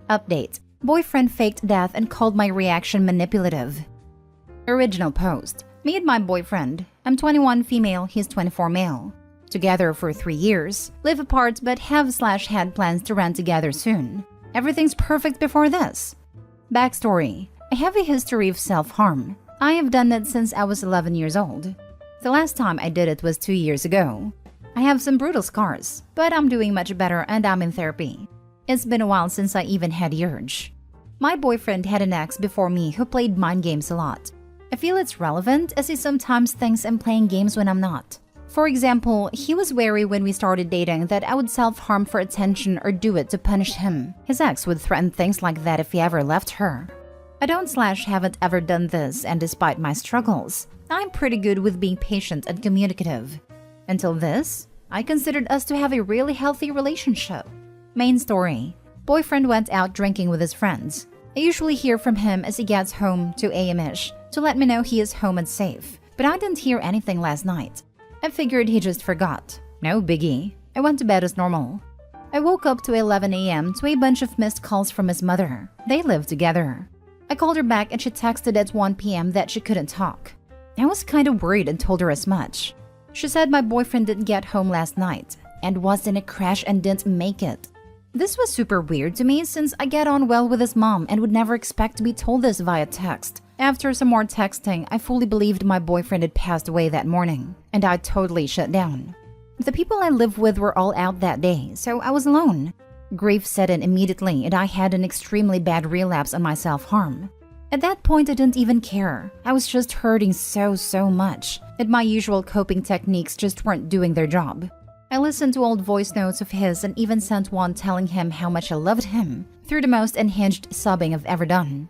Update. Boyfriend faked death and called my reaction manipulative. Original post. Me and my boyfriend. I'm 21 female, he's 24 male. Together for 3 years. Live apart but have/had plans to rent together soon. Everything's perfect before this. Backstory. I have a history of self-harm. I have done it since I was 11 years old. The last time I did it was 2 years ago. I have some brutal scars, but I'm doing much better and I'm in therapy. It's been a while since I even had the urge. My boyfriend had an ex before me who played mind games a lot. I feel it's relevant as he sometimes thinks I'm playing games when I'm not. For example, he was wary when we started dating that I would self-harm for attention or do it to punish him. His ex would threaten things like that if he ever left her. I don't/haven't ever done this, and despite my struggles, I'm pretty good with being patient and communicative. Until this, I considered us to have a really healthy relationship. Main story. Boyfriend went out drinking with his friends. I usually hear from him as he gets home 2 a.m.-ish to let me know he is home and safe, but I didn't hear anything last night. I figured he just forgot. No biggie. I went to bed as normal. I woke up to 11 a.m. to a bunch of missed calls from his mother. They live together. I called her back and she texted at 1 p.m. that she couldn't talk. I was kind of worried and told her as much. She said my boyfriend didn't get home last night and was in a crash and didn't make it. This was super weird to me since I get on well with his mom and would never expect to be told this via text. After some more texting, I fully believed my boyfriend had passed away that morning, and I totally shut down. The people I live with were all out that day, so I was alone. Grief set in immediately and I had an extremely bad relapse on my self-harm. At that point, I didn't even care. I was just hurting so much that my usual coping techniques just weren't doing their job. I listened to old voice notes of his and even sent one telling him how much I loved him, through the most unhinged sobbing I've ever done.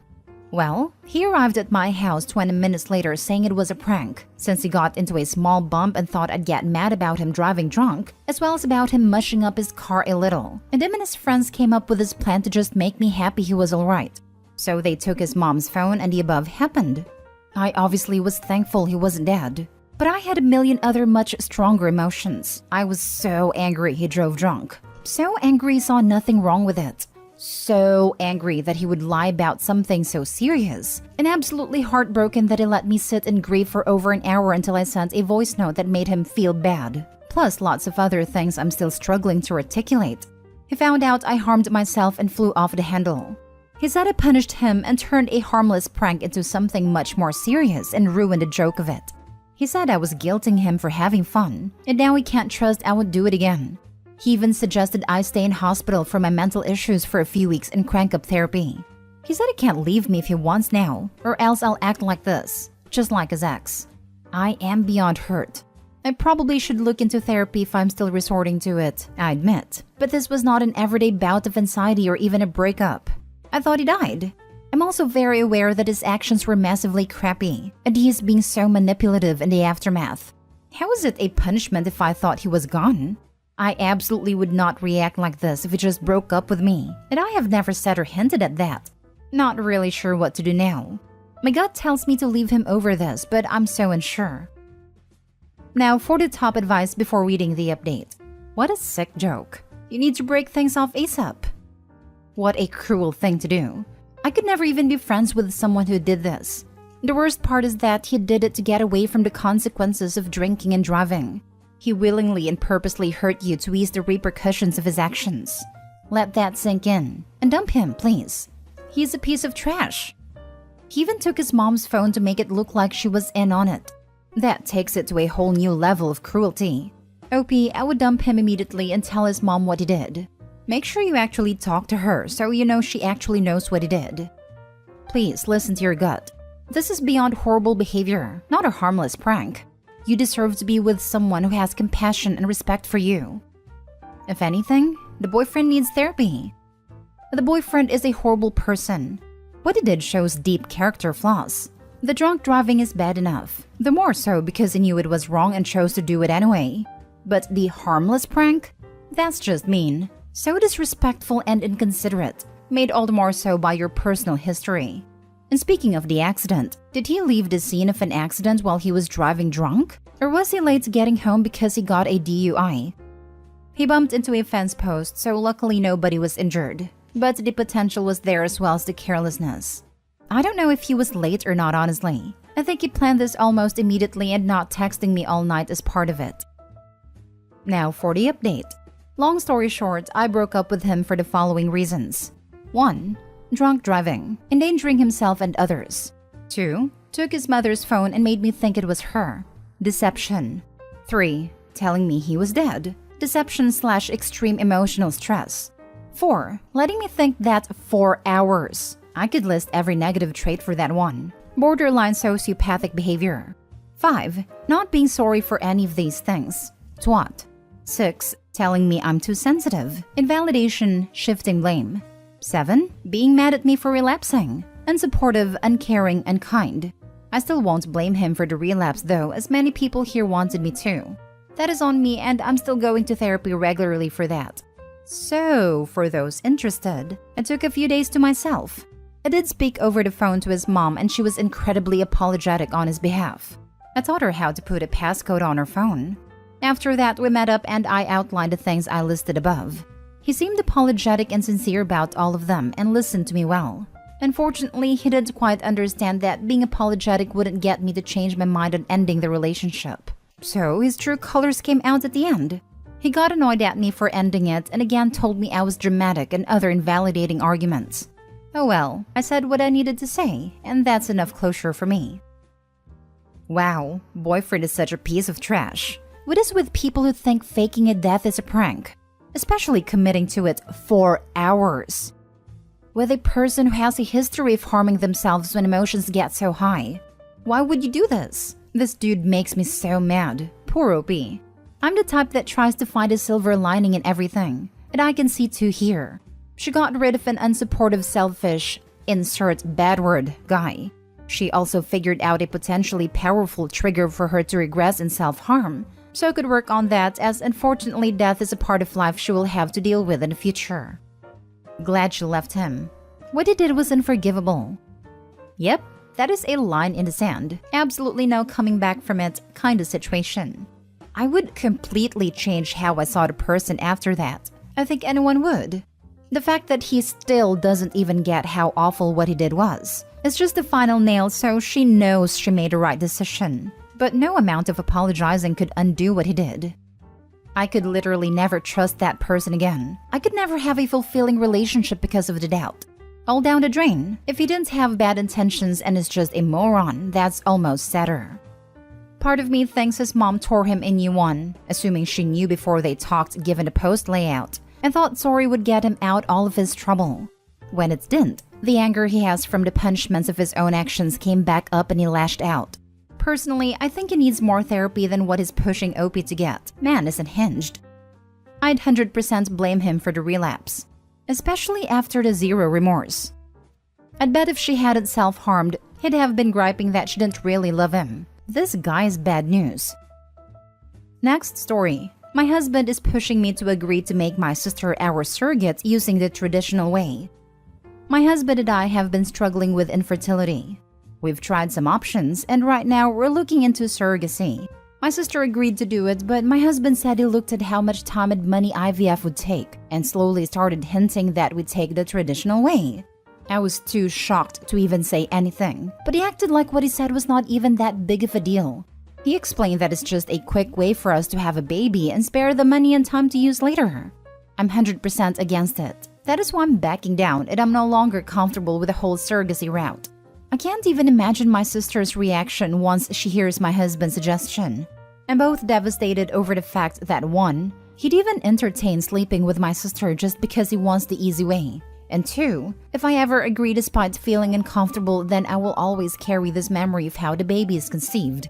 Well, he arrived at my house 20 minutes later saying it was a prank, since he got into a small bump and thought I'd get mad about him driving drunk, as well as about him mushing up his car a little, and him and his friends came up with this plan to just make me happy he was alright. So they took his mom's phone and the above happened. I obviously was thankful he wasn't dead. But I had a million other much stronger emotions. I was so angry he drove drunk. So angry he saw nothing wrong with it. So angry that he would lie about something so serious. And absolutely heartbroken that he let me sit in grief for over an hour until I sent a voice note that made him feel bad. Plus lots of other things I'm still struggling to articulate. He found out I harmed myself and flew off the handle. He said I punished him and turned a harmless prank into something much more serious and ruined the joke of it. He said I was guilting him for having fun, and now he can't trust I would do it again. He even suggested I stay in hospital for my mental issues for a few weeks and crank up therapy. He said he can't leave me if he wants now, or else I'll act like this, just like his ex. I am beyond hurt. I probably should look into therapy if I'm still resorting to it, I admit, but this was not an everyday bout of anxiety or even a breakup. I thought he died. I'm also very aware that his actions were massively crappy, and he is being so manipulative in the aftermath. How is it a punishment if I thought he was gone? I absolutely would not react like this if he just broke up with me, and I have never said or hinted at that. Not really sure what to do now. My gut tells me to leave him over this, but I'm so unsure. Now for the top advice before reading the update. What a sick joke. You need to break things off ASAP. What a cruel thing to do. I could never even be friends with someone who did this. The worst part is that he did it to get away from the consequences of drinking and driving. He willingly and purposely hurt you to ease the repercussions of his actions. Let that sink in, and dump him, please. He's a piece of trash. He even took his mom's phone to make it look like she was in on it. That takes it to a whole new level of cruelty. OP, I would dump him immediately and tell his mom what he did. Make sure you actually talk to her so you know she actually knows what he did. Please listen to your gut. This is beyond horrible behavior, not a harmless prank. You deserve to be with someone who has compassion and respect for you. If anything, the boyfriend needs therapy. The boyfriend is a horrible person. What he did shows deep character flaws. The drunk driving is bad enough, the more so because he knew it was wrong and chose to do it anyway. But the harmless prank? That's just mean. So disrespectful and inconsiderate, made all the more so by your personal history. And speaking of the accident, did he leave the scene of an accident while he was driving drunk? Or was he late getting home because he got a DUI? He bumped into a fence post, so luckily nobody was injured. but the potential was there as well as the carelessness. I don't know if he was late or not, honestly. I think he planned this almost immediately and not texting me all night as part of it. Now for the update. Long story short, I broke up with him for the following reasons. 1. Drunk driving, endangering himself and others. 2. Took his mother's phone and made me think it was her. Deception. 3. Telling me he was dead. Deception/extreme emotional stress. 4. Letting me think that 4 hours. I could list every negative trait for that one. Borderline sociopathic behavior. 5. Not being sorry for any of these things. Twat. 6. Telling me I'm too sensitive. Invalidation, shifting blame. 7. Being mad at me for relapsing. Unsupportive, uncaring, unkind. I still won't blame him for the relapse though, as many people here wanted me to. That is on me and I'm still going to therapy regularly for that. So, for those interested, I took a few days to myself. I did speak over the phone to his mom and she was incredibly apologetic on his behalf. I taught her how to put a passcode on her phone. After that, we met up and I outlined the things I listed above. He seemed apologetic and sincere about all of them and listened to me well. Unfortunately, he didn't quite understand that being apologetic wouldn't get me to change my mind on ending the relationship. So his true colors came out at the end. He got annoyed at me for ending it and again told me I was dramatic and other invalidating arguments. Oh well, I said what I needed to say, and that's enough closure for me. Wow, boyfriend is such a piece of trash. What is with people who think faking a death is a prank? Especially committing to it 4 hours. With a person who has a history of harming themselves when emotions get so high. Why would you do this? This dude makes me so mad. Poor OP. I'm the type that tries to find a silver lining in everything, and I can see too here. She got rid of an unsupportive, selfish, insert bad word, guy. She also figured out a potentially powerful trigger for her to regress in self-harm, so could work on that as unfortunately death is a part of life she will have to deal with in the future. Glad she left him. What he did was unforgivable. Yep, that is a line in the sand. Absolutely no coming back from it kind of situation. I would completely change how I saw the person after that. I think anyone would. The fact that he still doesn't even get how awful what he did was. It's just the final nail, so she knows she made the right decision. But no amount of apologizing could undo what he did. I could literally never trust that person again. I could never have a fulfilling relationship because of the doubt. All down the drain. If he didn't have bad intentions and is just a moron, that's almost sadder. Part of me thinks his mom tore him a new one, assuming she knew before they talked given the post layout, and thought sorry would get him out all of his trouble. When it didn't, the anger he has from the punishments of his own actions came back up and he lashed out. Personally, I think he needs more therapy than what he's pushing OP to get. Man is unhinged. I'd 100% blame him for the relapse, especially after the zero remorse. I'd bet if she hadn't self-harmed, he'd have been griping that she didn't really love him. This guy's bad news. Next story. My husband is pushing me to agree to make my sister our surrogate using the traditional way. My husband and I have been struggling with infertility. We've tried some options, and right now we're looking into surrogacy. My sister agreed to do it, but my husband said he looked at how much time and money IVF would take, and slowly started hinting that we'd take the traditional way. I was too shocked to even say anything, but he acted like what he said was not even that big of a deal. He explained that it's just a quick way for us to have a baby and spare the money and time to use later. I'm 100% against it. That is why I'm backing down, and I'm no longer comfortable with the whole surrogacy route. I can't even imagine my sister's reaction once she hears my husband's suggestion. I'm both devastated over the fact that 1, he'd even entertain sleeping with my sister just because he wants the easy way. And 2, if I ever agree despite feeling uncomfortable, then I will always carry this memory of how the baby is conceived.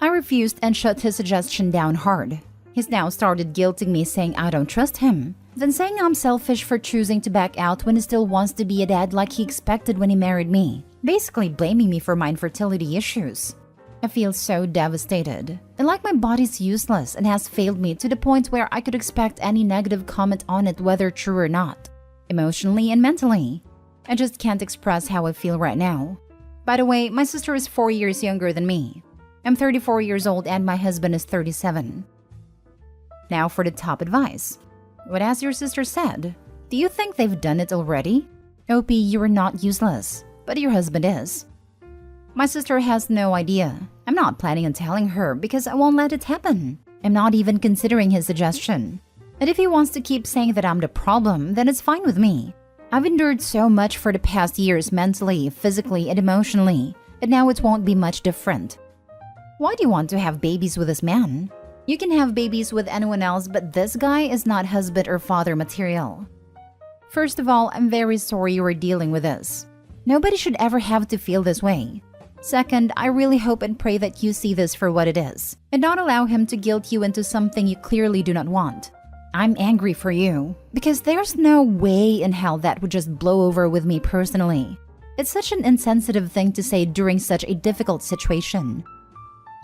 I refused and shut his suggestion down hard. He's now started guilting me, saying I don't trust him, then saying I'm selfish for choosing to back out when he still wants to be a dad like he expected when he married me. Basically blaming me for my infertility issues. I feel so devastated, and like my body's useless and has failed me to the point where I could expect any negative comment on it whether true or not, emotionally and mentally. I just can't express how I feel right now. By the way, my sister is 4 years younger than me. I'm 34 years old and my husband is 37. Now for the top advice. What has your sister said? Do you think they've done it already? Opie, you are not useless, but your husband is. My sister has no idea. I'm not planning on telling her because I won't let it happen. I'm not even considering his suggestion. And if he wants to keep saying that I'm the problem, then it's fine with me. I've endured so much for the past years mentally, physically, and emotionally, and now it won't be much different. Why do you want to have babies with this man? You can have babies with anyone else, but this guy is not husband or father material. First of all, I'm very sorry you are dealing with this. Nobody should ever have to feel this way. Second, I really hope and pray that you see this for what it is, and not allow him to guilt you into something you clearly do not want. I'm angry for you, because there's no way in hell that would just blow over with me personally. It's such an insensitive thing to say during such a difficult situation.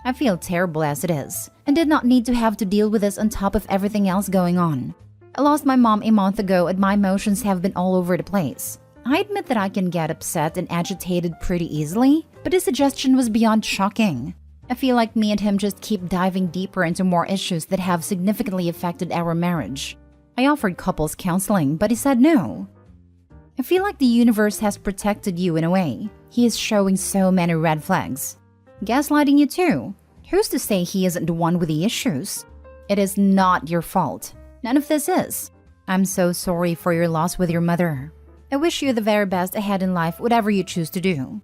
I feel terrible as it is, and did not need to have to deal with this on top of everything else going on. I lost my mom a month ago and my emotions have been all over the place. I admit that I can get upset and agitated pretty easily, but his suggestion was beyond shocking. I feel like me and him just keep diving deeper into more issues that have significantly affected our marriage. I offered couples counseling, but he said no. I feel like the universe has protected you in a way. He is showing so many red flags. Gaslighting you too. Who's to say he isn't the one with the issues? It is not your fault. None of this is. I'm so sorry for your loss with your mother. I wish you the very best ahead in life, whatever you choose to do.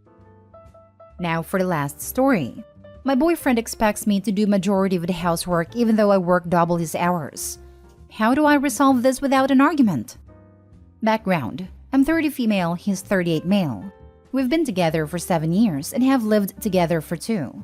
Now for the last story. My boyfriend expects me to do majority of the housework even though I work double his hours. How do I resolve this without an argument? Background. I'm 30 female, he's 38 male. We've been together for 7 years and have lived together for 2.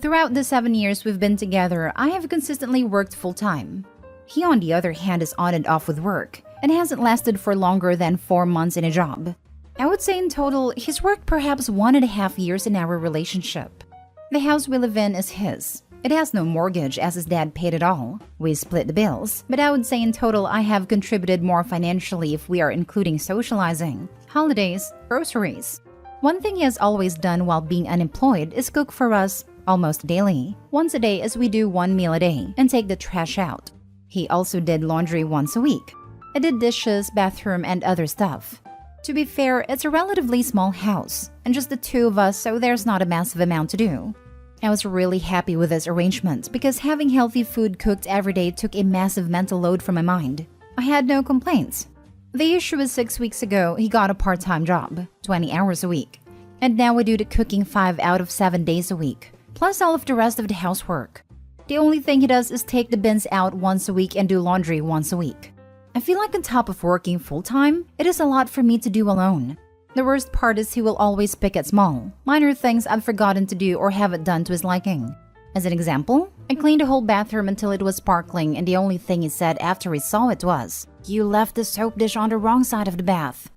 Throughout the 7 years we've been together, I have consistently worked full-time. He, on the other hand, is on and off with work and hasn't lasted for longer than 4 months in a job. I would say in total, he's worked perhaps 1.5 years in our relationship. The house we live in is his. It has no mortgage as his dad paid it all. We split the bills, but I would say in total I have contributed more financially if we are including socializing, holidays, groceries. One thing he has always done while being unemployed is cook for us almost daily, once a day as we do 1 meal a day, and take the trash out. He also did laundry once a week. I did dishes, bathroom, and other stuff. To be fair, it's a relatively small house, and just the 2 of us, so there's not a massive amount to do. I was really happy with this arrangement because having healthy food cooked every day took a massive mental load from my mind. I had no complaints. The issue is 6 weeks ago, he got a part-time job, 20 hours a week. And now we do the cooking 5 out of 7 days a week, plus all of the rest of the housework. The only thing he does is take the bins out once a week and do laundry once a week. I feel like on top of working full-time, it is a lot for me to do alone. The worst part is he will always pick at small, minor things I've forgotten to do or haven't done to his liking. As an example, I cleaned the whole bathroom until it was sparkling and the only thing he said after he saw it was, "You left the soap dish on the wrong side of the bath."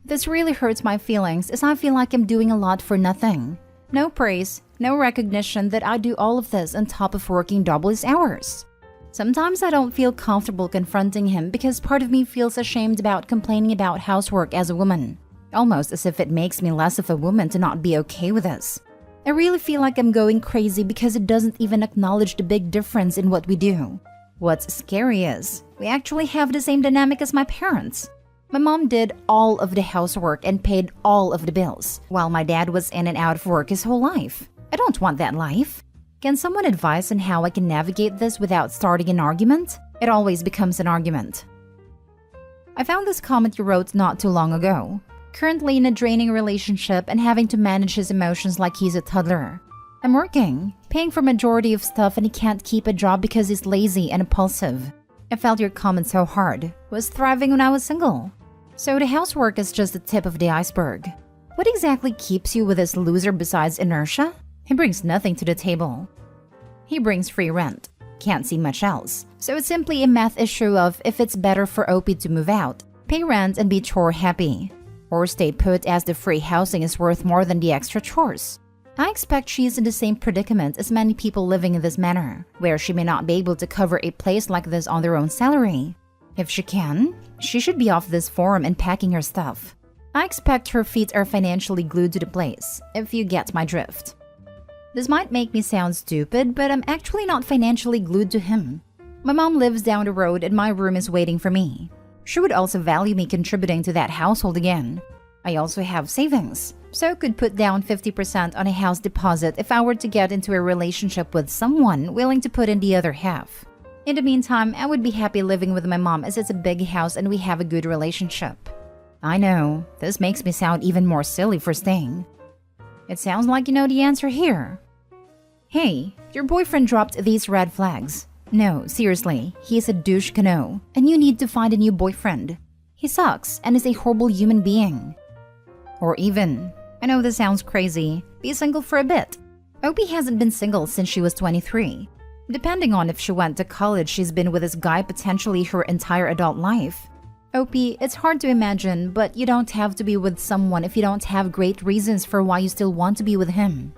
This really hurts my feelings as I feel like I'm doing a lot for nothing. No praise, no recognition that I do all of this on top of working double his hours. Sometimes I don't feel comfortable confronting him because part of me feels ashamed about complaining about housework as a woman. Almost as if it makes me less of a woman to not be okay with this. I really feel like I'm going crazy because it doesn't even acknowledge the big difference in what we do. What's scary is, we actually have the same dynamic as my parents. My mom did all of the housework and paid all of the bills, while my dad was in and out of work his whole life. I don't want that life. Can someone advise on how I can navigate this without starting an argument? It always becomes an argument. I found this comment you wrote not too long ago. Currently in a draining relationship and having to manage his emotions like he's a toddler. I'm working, paying for majority of stuff and he can't keep a job because he's lazy and impulsive. I felt your comment so hard. Was thriving when I was single. So the housework is just the tip of the iceberg. What exactly keeps you with this loser besides inertia? He brings nothing to the table. He brings free rent. Can't see much else. So it's simply a math issue of if it's better for Opie to move out, pay rent and be chore happy, or stay put as the free housing is worth more than the extra chores. I expect she's in the same predicament as many people living in this manner, where she may not be able to cover a place like this on their own salary. If she can, she should be off this forum and packing her stuff. I expect her feet are financially glued to the place, if you get my drift. This might make me sound stupid, but I'm actually not financially glued to him. My mom lives down the road and my room is waiting for me. She would also value me contributing to that household again. I also have savings, so could put down 50% on a house deposit if I were to get into a relationship with someone willing to put in the other half. In the meantime, I would be happy living with my mom as it's a big house and we have a good relationship. I know, this makes me sound even more silly for staying. It sounds like you know the answer here. Hey, your boyfriend dropped these red flags. No, seriously, he's a douche canoe, and you need to find a new boyfriend. He sucks and is a horrible human being. Or even, I know this sounds crazy, be single for a bit. Opie hasn't been single since she was 23. Depending on if she went to college, she's been with this guy potentially her entire adult life. Opie, it's hard to imagine, but you don't have to be with someone if you don't have great reasons for why you still want to be with him.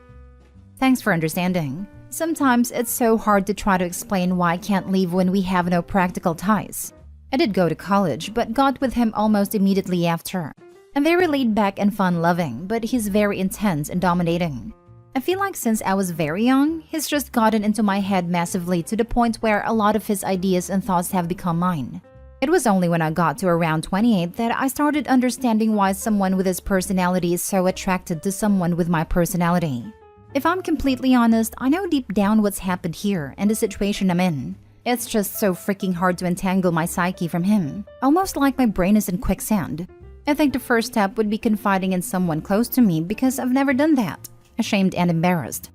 Thanks for understanding. Sometimes it's so hard to try to explain why I can't leave when we have no practical ties. I did go to college, but got with him almost immediately after. I'm very laid back and fun-loving, but he's very intense and dominating. I feel like since I was very young, he's just gotten into my head massively to the point where a lot of his ideas and thoughts have become mine. It was only when I got to around 28 that I started understanding why someone with his personality is so attracted to someone with my personality. If I'm completely honest, I know deep down what's happened here and the situation I'm in. It's just so freaking hard to untangle my psyche from him, almost like my brain is in quicksand. I think the first step would be confiding in someone close to me because I've never done that. Ashamed and embarrassed.